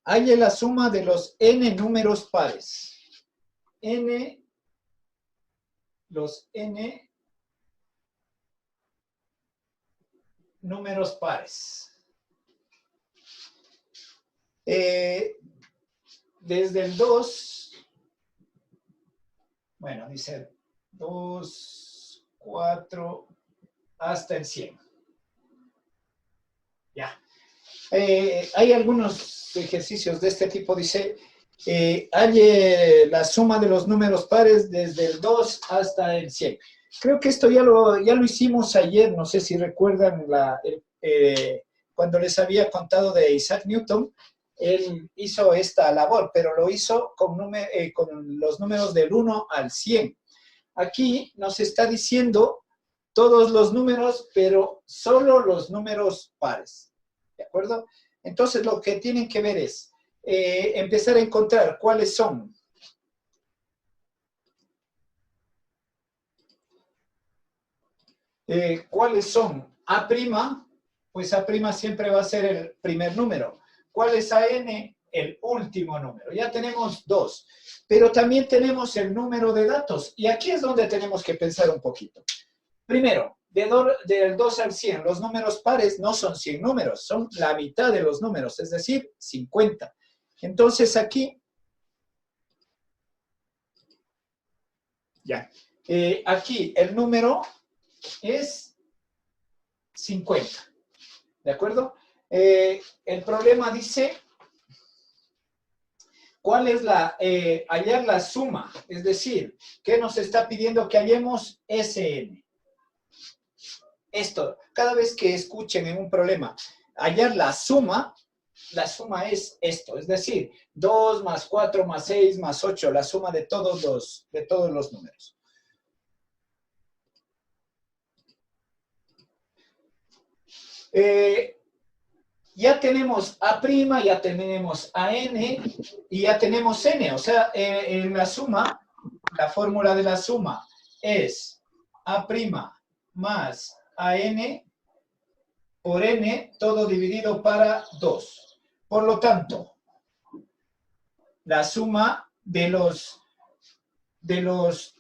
halle la suma de los n números pares. Los n números pares. Desde el 2, bueno, dice 2, 4, hasta el 100. Ya. Hay algunos ejercicios de este tipo, dice, halle la suma de los números pares desde el 2 hasta el 100. Creo que esto ya lo hicimos ayer, no sé si recuerdan cuando les había contado de Isaac Newton. Él hizo esta labor, pero lo hizo con los números del 1 al 100. Aquí nos está diciendo todos los números, pero solo los números pares. ¿De acuerdo? Entonces, lo que tienen que ver es empezar a encontrar cuáles son A', pues A' siempre va a ser el primer número. ¿Cuál es AN? El último número. Ya tenemos 2, pero también tenemos el número de datos. Y aquí es donde tenemos que pensar un poquito. Primero, del 2 al 100, los números pares no son 100 números, son la mitad de los números, es decir, 50. Entonces aquí, aquí el número es 50, ¿de acuerdo? El problema dice, ¿cuál es hallar la suma? Es decir, ¿qué nos está pidiendo que hallemos? SN. Esto, cada vez que escuchen en un problema, hallar la suma es esto, es decir, 2 más 4 más 6 más 8, la suma de todos los números. Ya tenemos A', ya tenemos AN y ya tenemos N. O sea, en la suma, la fórmula de la suma es A' más AN por N, todo dividido para 2. Por lo tanto, la suma de los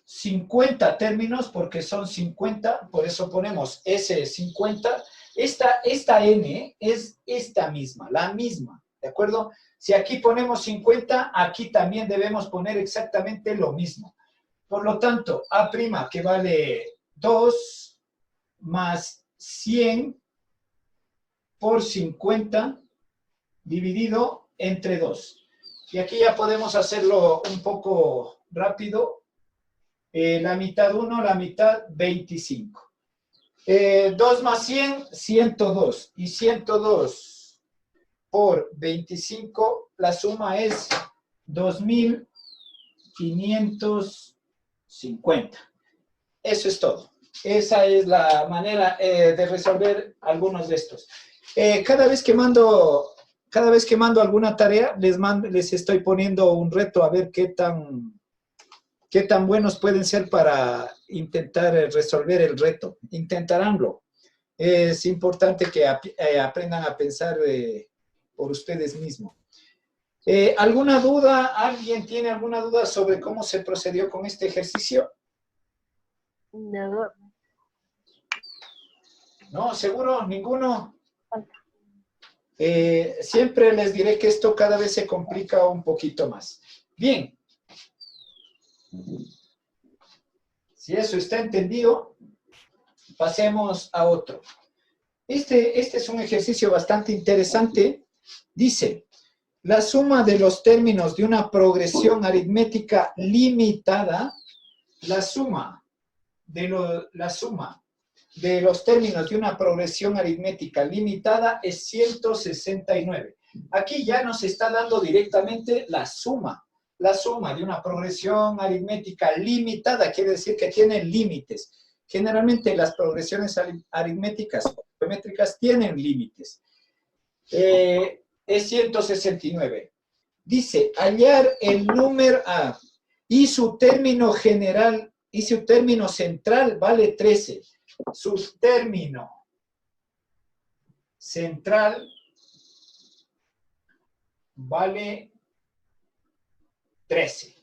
50 términos, porque son 50, por eso ponemos S50, esta N es esta misma, la misma, ¿de acuerdo? Si aquí ponemos 50, aquí también debemos poner exactamente lo mismo. Por lo tanto, A', que vale 2 más 100 por 50 dividido entre 2. Y aquí ya podemos hacerlo un poco rápido. La mitad 1, la mitad 25. 2 más 100, 102. Y 102 por 25, la suma es 2550. Eso es todo. Esa es la manera de resolver algunos de estos. Cada vez que mando alguna tarea, les estoy poniendo un reto a ver qué tan buenos pueden ser para intentar resolver el reto. Intentaránlo. Es importante que aprendan a pensar por ustedes mismos. ¿Alguna duda? ¿Alguien tiene alguna duda sobre cómo se procedió con este ejercicio? No. ¿No? ¿Seguro? ¿Ninguno? Siempre les diré que esto cada vez se complica un poquito más. Bien. Si eso está entendido, pasemos a otro. Este es un ejercicio bastante interesante. Dice, la suma de los términos de una progresión aritmética limitada, la suma de los términos de una progresión aritmética limitada es 169. Aquí ya nos está dando directamente la suma de una progresión aritmética limitada, quiere decir que tiene límites. Generalmente las progresiones aritméticas o geométricas tienen límites. Es 169. Dice, hallar el número A y su término general y su término central vale 13. Su término central vale 13.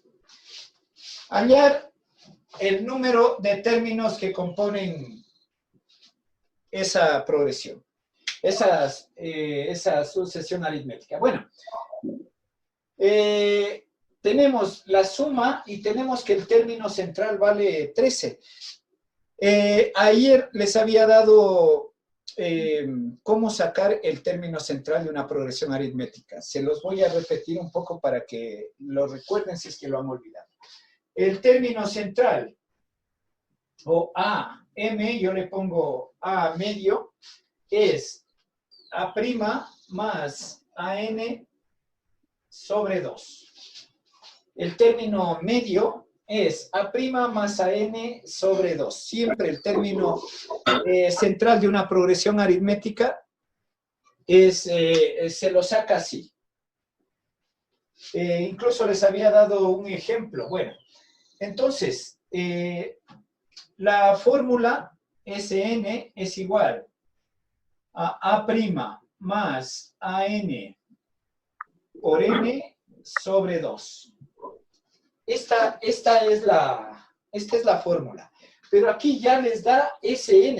Hallar el número de términos que componen esa progresión, esa sucesión aritmética. Bueno, tenemos la suma y tenemos que el término central vale 13. Ayer les había dado cómo sacar el término central de una progresión aritmética. Se los voy a repetir un poco para que lo recuerden si es que lo han olvidado. El término central, o AM, yo le pongo A medio, es A' más AN sobre 2. El término medio es A' más AN sobre 2. Siempre el término central de una progresión aritmética se lo saca así. Incluso les había dado un ejemplo. Bueno, entonces, la fórmula Sn es igual a A' más AN por N sobre 2. Esta es la fórmula. Pero aquí ya les da Sn,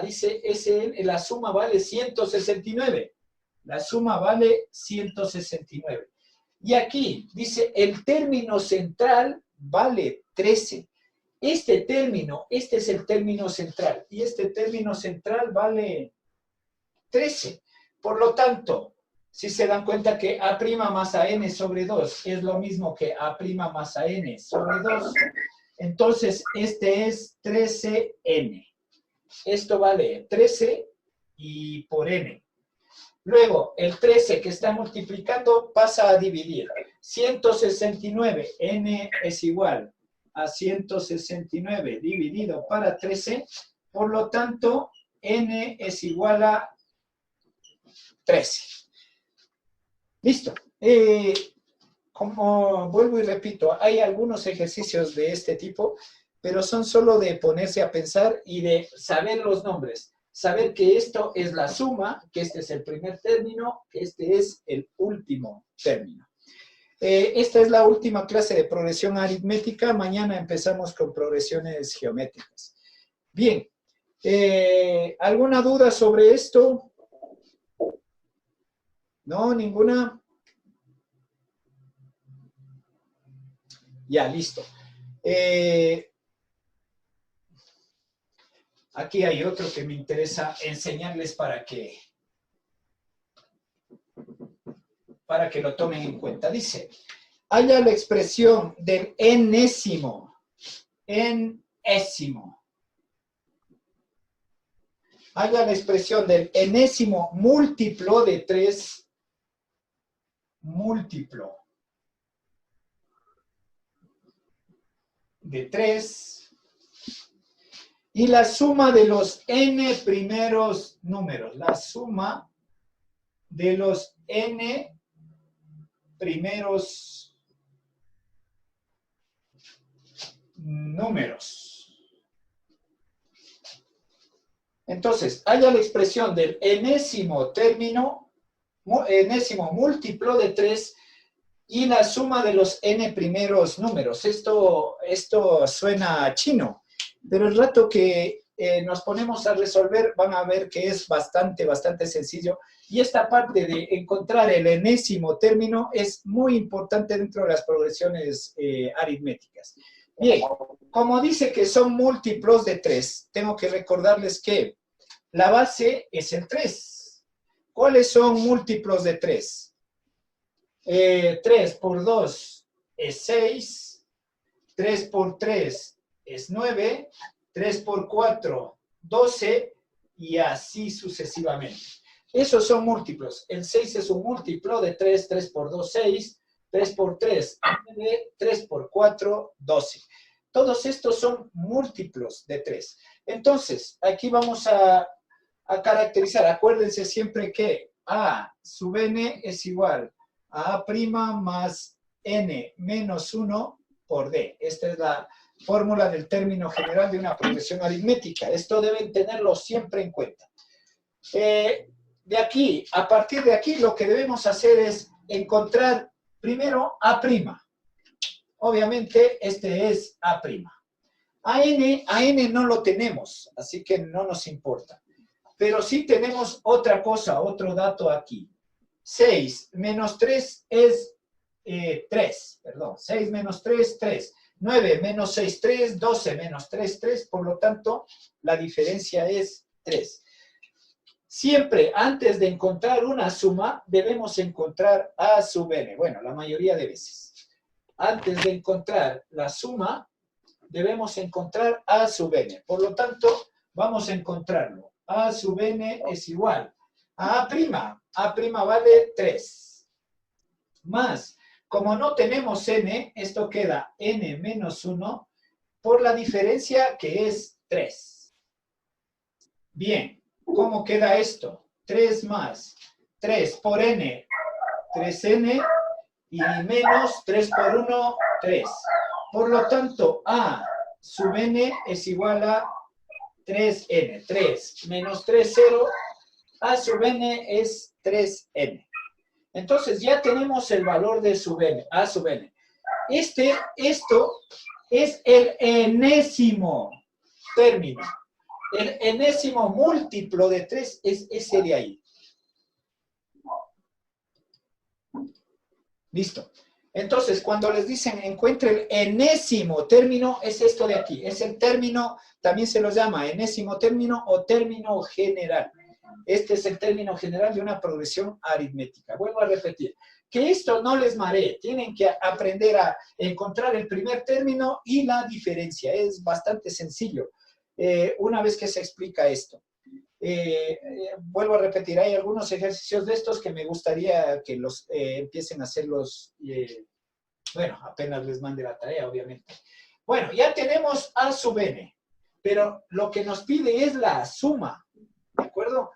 dice Sn, la suma vale 169. La suma vale 169. Y aquí dice el término central vale 13. Este es el término central. Y este término central vale 13. Por lo tanto, si se dan cuenta que A' más AN sobre 2 es lo mismo que A' más AN sobre 2, entonces este es 13n. Esto vale 13 y por n. Luego, el 13 que está multiplicando pasa a dividir. 169, n es igual a 169 dividido para 13. Por lo tanto, n es igual a 13. Listo. Como vuelvo y repito, hay algunos ejercicios de este tipo, pero son solo de ponerse a pensar y de saber los nombres. Saber que esto es la suma, que este es el primer término, que este es el último término. Esta es la última clase de progresión aritmética. Mañana empezamos con progresiones geométricas. Bien. ¿Alguna duda sobre esto? ¿No? ¿Ninguna? Ya, listo. Aquí hay otro que me interesa enseñarles para que lo tomen en cuenta. Dice, halla la expresión del enésimo. Halla la expresión del enésimo múltiplo de 3. Múltiplo de 3. Y la suma de los n primeros números. La suma de los n primeros números. Entonces, haya la expresión del enésimo múltiplo de 3 y la suma de los n primeros números. Esto suena chino. Pero el rato que nos ponemos a resolver, van a ver que es bastante sencillo. Y esta parte de encontrar el enésimo término es muy importante dentro de las progresiones aritméticas. Bien, como dice que son múltiplos de 3, tengo que recordarles que la base es el 3. ¿Cuáles son múltiplos de 3? 3 por 2 es 6, 3 por 3 es 9, 3 por 4, 12, y así sucesivamente. Esos son múltiplos. El 6 es un múltiplo de 3, 3 por 2, 6, 3 por 3, 9, 3 por 4, 12. Todos estos son múltiplos de 3. Entonces, aquí vamos a caracterizar. Acuérdense siempre que A sub n es igual a A' más n menos 1 por D. Esta es la fórmula del término general de una progresión aritmética. Esto deben tenerlo siempre en cuenta. A partir de aquí, lo que debemos hacer es encontrar primero A'. Obviamente, este es A'. A N no lo tenemos, así que no nos importa. Pero sí tenemos otra cosa, otro dato aquí. 6 menos 3 es 3, perdón. 6 menos 3, 3. 9 menos 6, 3. 12 menos 3, 3. Por lo tanto, la diferencia es 3. Siempre antes de encontrar una suma, debemos encontrar A sub n. Bueno, la mayoría de veces. Antes de encontrar la suma, debemos encontrar A sub n. Por lo tanto, vamos a encontrarlo. A sub n es igual a A'. A' vale 3. Más, como no tenemos n, esto queda n menos 1 por la diferencia que es 3. Bien, ¿cómo queda esto? 3 más 3 por n, 3n, y menos 3 por 1, 3. Por lo tanto, A sub n es igual a 3n. 3 menos 3, 0. A sub n es 3n. Entonces, ya tenemos el valor de sub n, A sub n. Esto es el enésimo término. El enésimo múltiplo de 3 es ese de ahí. Listo. Entonces, cuando les dicen encuentre el enésimo término, es esto de aquí. Es el término, también se lo llama enésimo término o término general. Este es el término general de una progresión aritmética. Vuelvo a repetir. Que esto no les maree. Tienen que aprender a encontrar el primer término y la diferencia. Es bastante sencillo una vez que se explica esto. Vuelvo a repetir, hay algunos ejercicios de estos que me gustaría que los empiecen a hacerlos, bueno, apenas les mande la tarea, obviamente. Bueno, ya tenemos A sub n, pero lo que nos pide es la suma, ¿de acuerdo?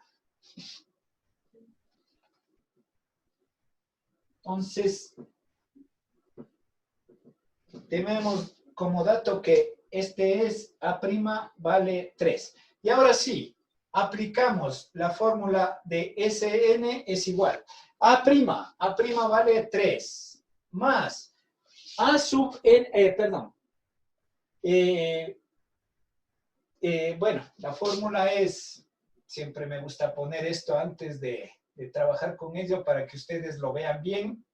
Entonces, tenemos como dato que este es A' vale 3. Y ahora sí, aplicamos la fórmula de Sn es igual. A' vale 3 más A sub n, perdón. Bueno, la fórmula es, siempre me gusta poner esto antes de trabajar con ello para que ustedes lo vean bien.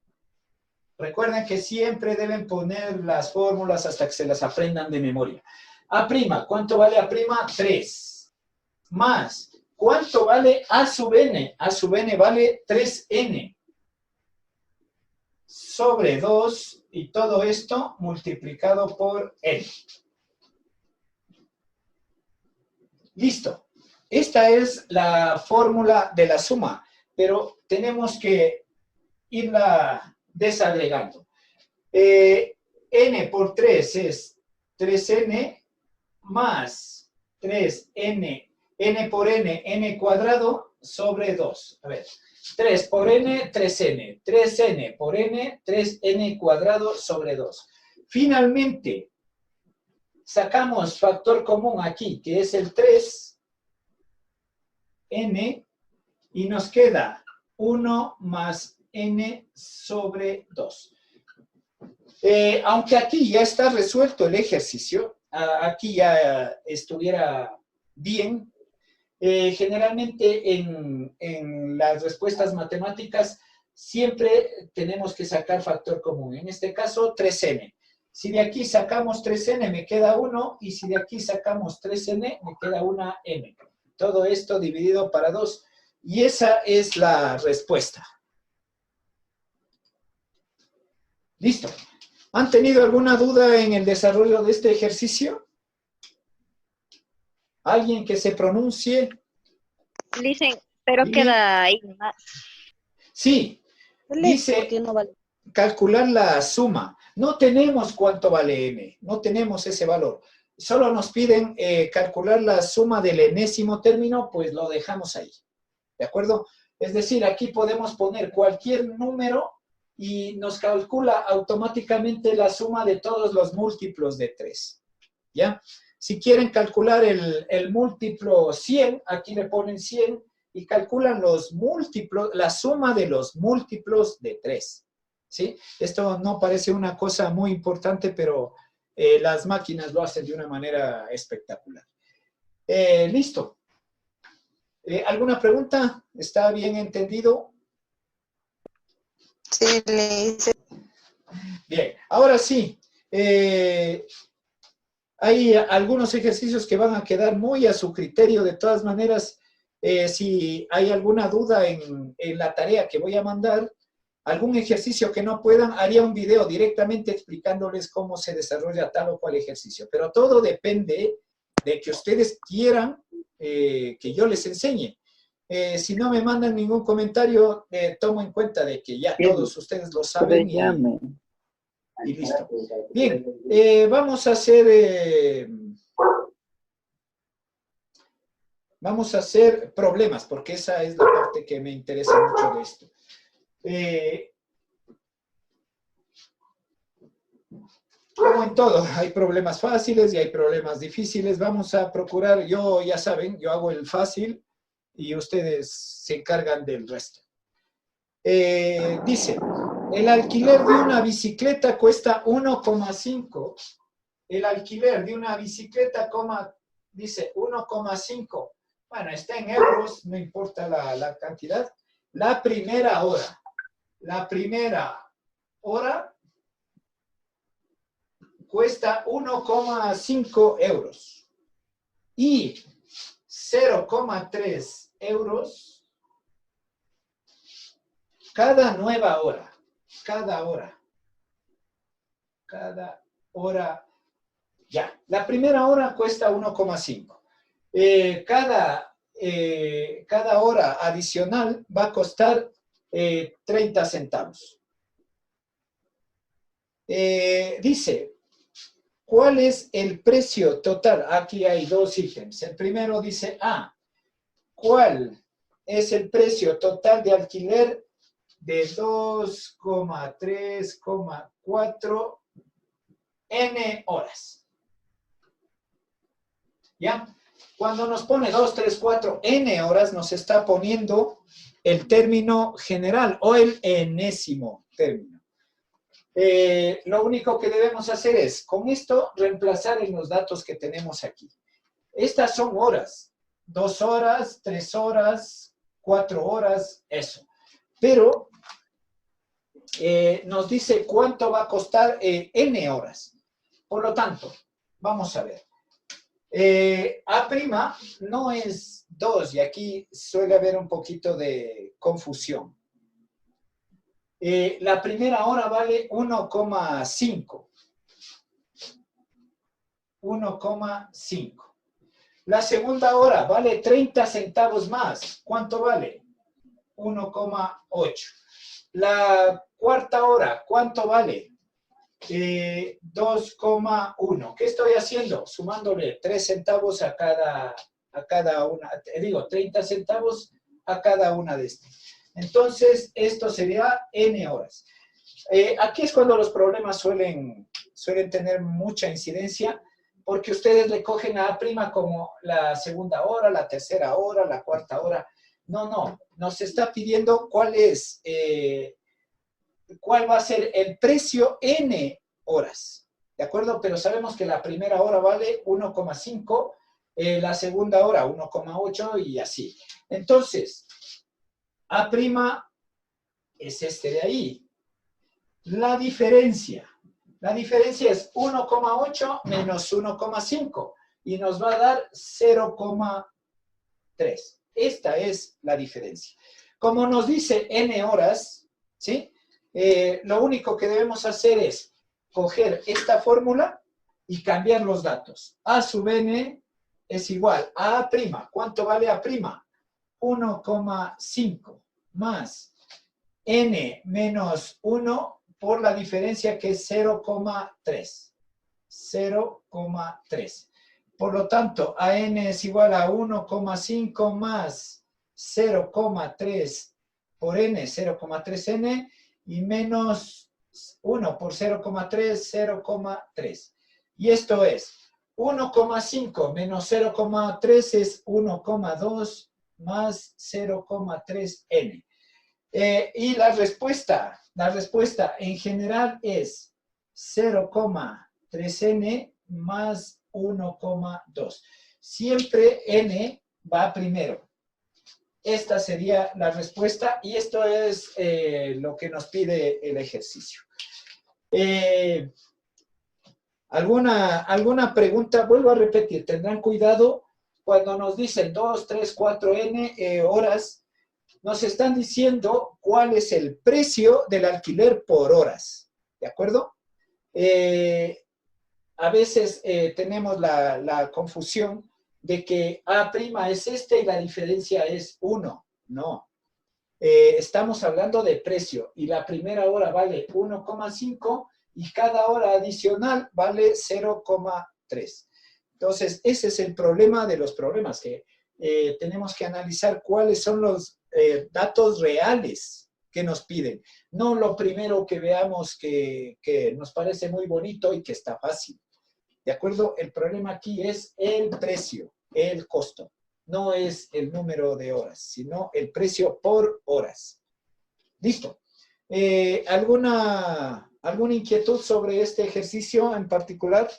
Recuerden que siempre deben poner las fórmulas hasta que se las aprendan de memoria. A', ¿cuánto vale A'? 3. Más, ¿cuánto vale A sub n? A sub n vale 3n. Sobre 2 y todo esto multiplicado por n. Listo. Esta es la fórmula de la suma, pero tenemos que irla desagregando. N por 3 es 3n más 3n, n por n cuadrado sobre 2. A ver, 3 por n, 3n. 3n por n, 3n cuadrado sobre 2. Finalmente, sacamos factor común aquí, que es el 3n, y nos queda 1 más n sobre 2. Aunque aquí ya está resuelto el ejercicio, aquí ya estuviera bien, generalmente en las respuestas matemáticas siempre tenemos que sacar factor común. En este caso, 3n. Si de aquí sacamos 3n me queda 1, y si de aquí sacamos 3n me queda una n. Todo esto dividido para 2. Y esa es la respuesta. Listo. ¿Han tenido alguna duda en el desarrollo de este ejercicio? ¿Alguien que se pronuncie? Dicen, pero Bien. queda ahí nomás. Sí, dice No vale. calcular la suma. No tenemos cuánto vale n, no tenemos ese valor. Solo nos piden calcular la suma del enésimo término, pues lo dejamos ahí. ¿De acuerdo? Es decir, aquí podemos poner cualquier número y nos calcula automáticamente la suma de todos los múltiplos de 3. ¿Ya? Si quieren calcular el múltiplo 100, aquí le ponen 100, y calculan los múltiplos, la suma de los múltiplos de 3. ¿Sí? Esto no parece una cosa muy importante, pero las máquinas lo hacen de una manera espectacular. Listo. ¿Alguna pregunta? ¿Está bien entendido? Sí, le hice. Bien, ahora sí. Hay algunos ejercicios que van a quedar muy a su criterio. De todas maneras, si hay alguna duda en la tarea que voy a mandar, algún ejercicio que no puedan, haría un video directamente explicándoles cómo se desarrolla tal o cual ejercicio. Pero todo depende de que ustedes quieran que yo les enseñe. Si no me mandan ningún comentario, tomo en cuenta de que ya todos ustedes lo saben y listo. Bien, vamos a hacer problemas, porque esa es la parte que me interesa mucho de esto. Como en todo, hay problemas fáciles y hay problemas difíciles. Vamos a procurar, ya saben, yo hago el fácil y ustedes se encargan del resto. Dice, el alquiler de una bicicleta cuesta 1,5. El alquiler de una bicicleta, dice 1,5. Bueno, está en euros, no importa la cantidad. La primera hora cuesta 1,5 euros. Y 0,3 euros cada nueva hora. Cada hora. Ya, la primera hora cuesta 1,5. Cada hora adicional va a costar 30 centavos. Dice, ¿cuál es el precio total? Aquí hay dos ítems. El primero dice, ¿cuál es el precio total de alquiler de 2,3,4 N horas? ¿Ya? Cuando nos pone 2, 3, 4 N horas, nos está poniendo el término general o el enésimo término. Lo único que debemos hacer es, con esto, reemplazar en los datos que tenemos aquí. Estas son horas. 2 horas, 3 horas, 4 horas, eso. Pero nos dice cuánto va a costar N horas. Por lo tanto, vamos a ver. A' no es 2 y aquí suele haber un poquito de confusión. La primera hora vale 1,5. 1,5. La segunda hora vale 30 centavos más. ¿Cuánto vale? 1,8. La cuarta hora, ¿cuánto vale? 2,1. ¿Qué estoy haciendo? Sumándole 3 centavos a cada una. Digo, 30 centavos a cada una de estas. Entonces, esto sería N horas. Aquí es cuando los problemas suelen tener mucha incidencia, porque ustedes le cogen a A' como la segunda hora, la tercera hora, la cuarta hora. No. Nos está pidiendo cuál va a ser el precio N horas. ¿De acuerdo? Pero sabemos que la primera hora vale 1,5, la segunda hora 1,8 y así. Entonces, A' es este de ahí. La diferencia es 1,8 menos 1,5 y nos va a dar 0,3. Esta es la diferencia. Como nos dice N horas, ¿sí? Lo único que debemos hacer es coger esta fórmula y cambiar los datos. A sub N es igual a A'. ¿Cuánto vale A'? 1,5 más N menos 1 por la diferencia que es 0,3. 0,3. Por lo tanto, AN es igual a 1,5 más 0,3 por N, 0,3N, y menos 1 por 0,3, 0,3. Y esto es 1,5 menos 0,3 es 1,2 más 0,3n. Y la respuesta en general es 0,3n más 1,2. Siempre n va primero. Esta sería la respuesta y esto es lo que nos pide el ejercicio. ¿Alguna pregunta? Vuelvo a repetir, tendrán cuidado cuando nos dicen 2, 3, 4n horas, nos están diciendo cuál es el precio del alquiler por horas, ¿de acuerdo? A veces tenemos la confusión de que A' es este y la diferencia es 1. No. Estamos hablando de precio y la primera hora vale 1,5 y cada hora adicional vale 0,3. Entonces, ese es el problema de los problemas, que tenemos que analizar cuáles son los datos reales que nos piden. No lo primero que veamos que nos parece muy bonito y que está fácil. ¿De acuerdo? El problema aquí es el precio, el costo. No es el número de horas, sino el precio por horas. Listo. ¿Alguna inquietud sobre este ejercicio en particular?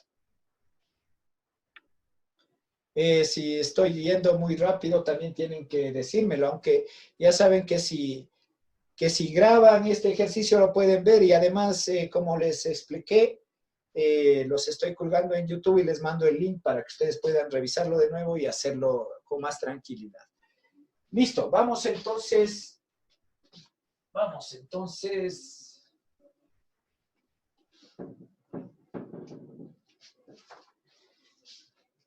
Si estoy yendo muy rápido, también tienen que decírmelo, aunque ya saben que si graban este ejercicio lo pueden ver y además, como les expliqué, los estoy colgando en YouTube y les mando el link para que ustedes puedan revisarlo de nuevo y hacerlo con más tranquilidad. Listo, vamos entonces.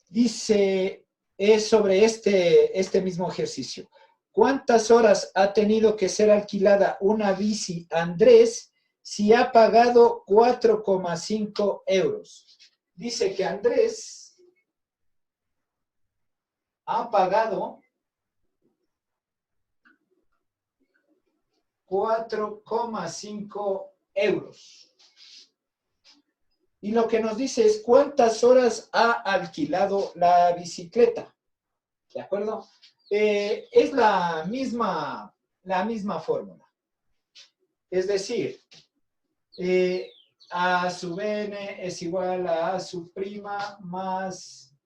Dice, es sobre este mismo ejercicio. ¿Cuántas horas ha tenido que ser alquilada una bici Andrés si ha pagado 4,5 euros? Dice que Andrés ha pagado 4,5 euros. Y lo que nos dice es cuántas horas ha alquilado la bicicleta. ¿De acuerdo? Es la misma fórmula. Es decir, A sub n es igual a sub prima más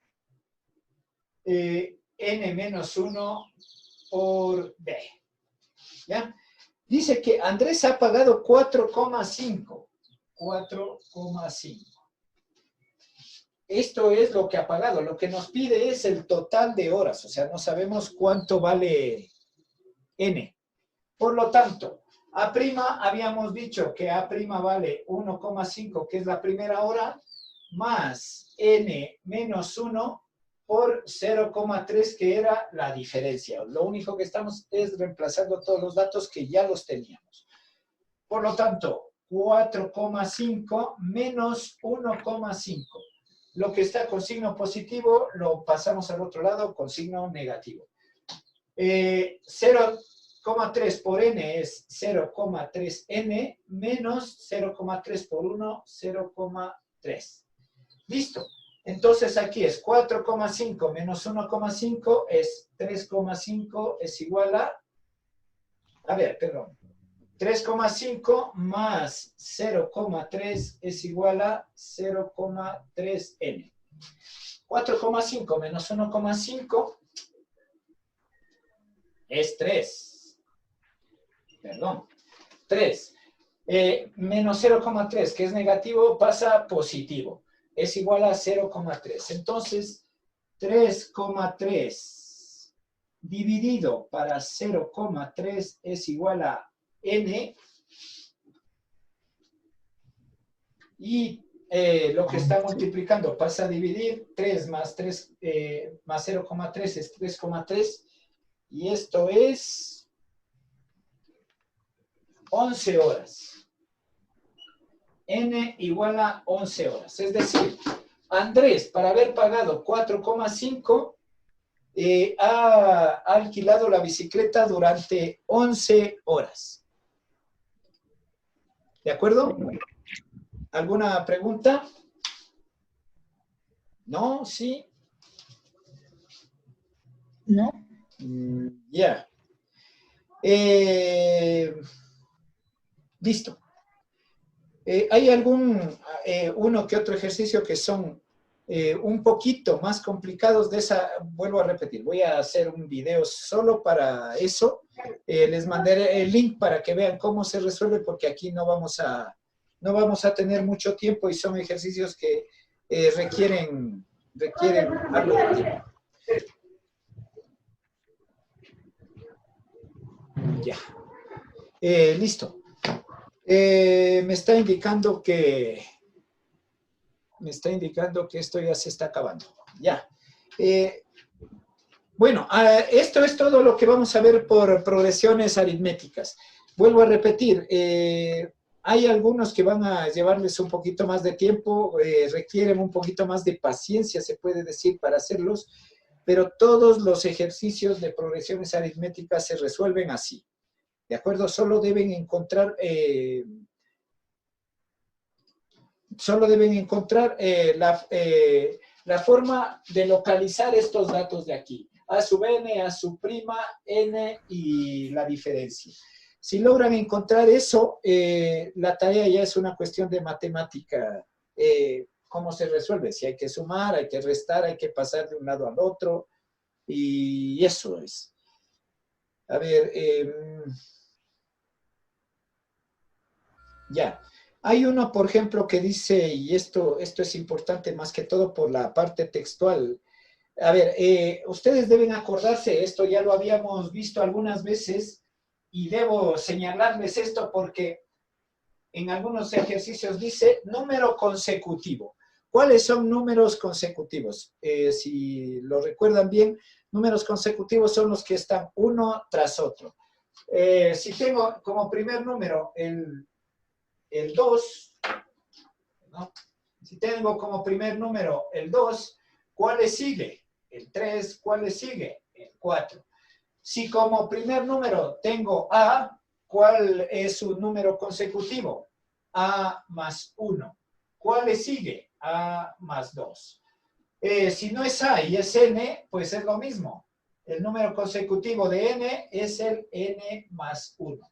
n menos 1 por b. ¿Ya? Dice que Andrés ha pagado 4,5. 4,5. Esto es lo que ha pagado. Lo que nos pide es el total de horas. O sea, no sabemos cuánto vale n. Por lo tanto, A' habíamos dicho que A' vale 1,5, que es la primera hora, más n menos 1 por 0,3, que era la diferencia. Lo único que estamos es reemplazando todos los datos que ya los teníamos. Por lo tanto, 4,5 menos 1,5. Lo que está con signo positivo lo pasamos al otro lado con signo negativo. 0,3 por n es 0,3n menos 0,3 por 1, 0,3. Listo. Entonces aquí es 4,5 menos 1,5 es 3,5 es igual a 3,5 más 0,3 es igual a 0,3n. 4,5 menos 1,5 es 3. Perdón, 3. Menos 0,3, que es negativo, pasa a positivo. Es igual a 0,3. Entonces, 3,3 dividido para 0,3 es igual a n. Y lo que está multiplicando pasa a dividir. 3 más 3 más 0,3 es 3,3. Y esto es 11 horas. N igual a 11 horas. Es decir, Andrés, para haber pagado 4,5, ha alquilado la bicicleta durante 11 horas. ¿De acuerdo? ¿Alguna pregunta? ¿No? ¿Sí? No. Ya. Listo. Hay uno que otro ejercicio que son un poquito más complicados de esa, vuelvo a repetir, voy a hacer un video solo para eso. Les mandaré el link para que vean cómo se resuelve, porque aquí no vamos a tener mucho tiempo y son ejercicios que requieren algo de tiempo. Ya. Listo. Me está indicando que esto ya se está acabando. Ya. Bueno, esto es todo lo que vamos a ver por progresiones aritméticas. Vuelvo a repetir, hay algunos que van a llevarles un poquito más de tiempo, requieren un poquito más de paciencia, se puede decir, para hacerlos, pero todos los ejercicios de progresiones aritméticas se resuelven así. ¿De acuerdo? Solo deben encontrar la forma de localizar estos datos de aquí. A sub n, a sub prima, n y la diferencia. Si logran encontrar eso, la tarea ya es una cuestión de matemática. ¿Cómo se resuelve? Si hay que sumar, hay que restar, hay que pasar de un lado al otro. Y eso es. A ver, ya. Hay uno, por ejemplo, que dice, y esto es importante más que todo por la parte textual. A ver, ustedes deben acordarse, esto ya lo habíamos visto algunas veces, y debo señalarles esto porque en algunos ejercicios dice número consecutivo. ¿Cuáles son números consecutivos? Si lo recuerdan bien, números consecutivos son los que están uno tras otro. Si tengo como primer número el 2, ¿no? Si tengo como primer número el 2, ¿cuál le sigue? El 3, ¿cuál le sigue? El 4. Si como primer número tengo A, ¿cuál es su número consecutivo? A más 1. ¿Cuál le sigue? A más 2. Si no es A y es N, pues es lo mismo. El número consecutivo de N es el N más 1.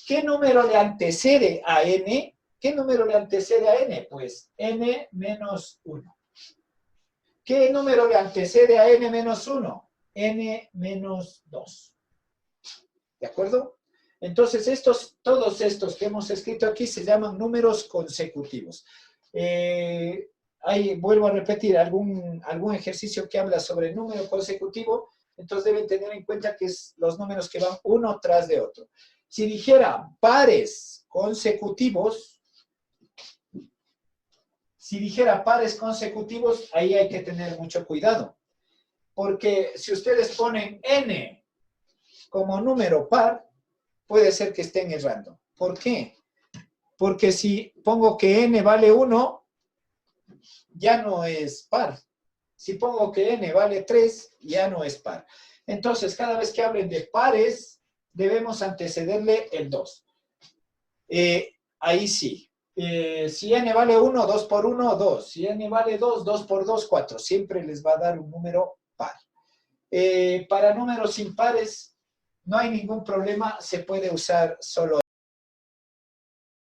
¿Qué número le antecede a N? ¿Qué número le antecede a N? Pues N menos 1. ¿Qué número le antecede a N menos 1? N menos 2. ¿De acuerdo? Entonces, todos estos que hemos escrito aquí se llaman números consecutivos. Vuelvo a repetir, algún ejercicio que habla sobre el número consecutivo, entonces deben tener en cuenta que es los números que van uno tras de otro. Si dijera pares consecutivos, ahí hay que tener mucho cuidado. Porque si ustedes ponen n como número par, puede ser que estén errando. ¿Por qué? Porque si pongo que n vale 1, ya no es par. Si pongo que n vale 3, ya no es par. Entonces, cada vez que hablen de pares, debemos antecederle el 2. Ahí sí. Si n vale 1, 2 por 1, 2. Si n vale 2, 2 por 2, 4. Siempre les va a dar un número par. Para números impares no hay ningún problema, se puede usar solo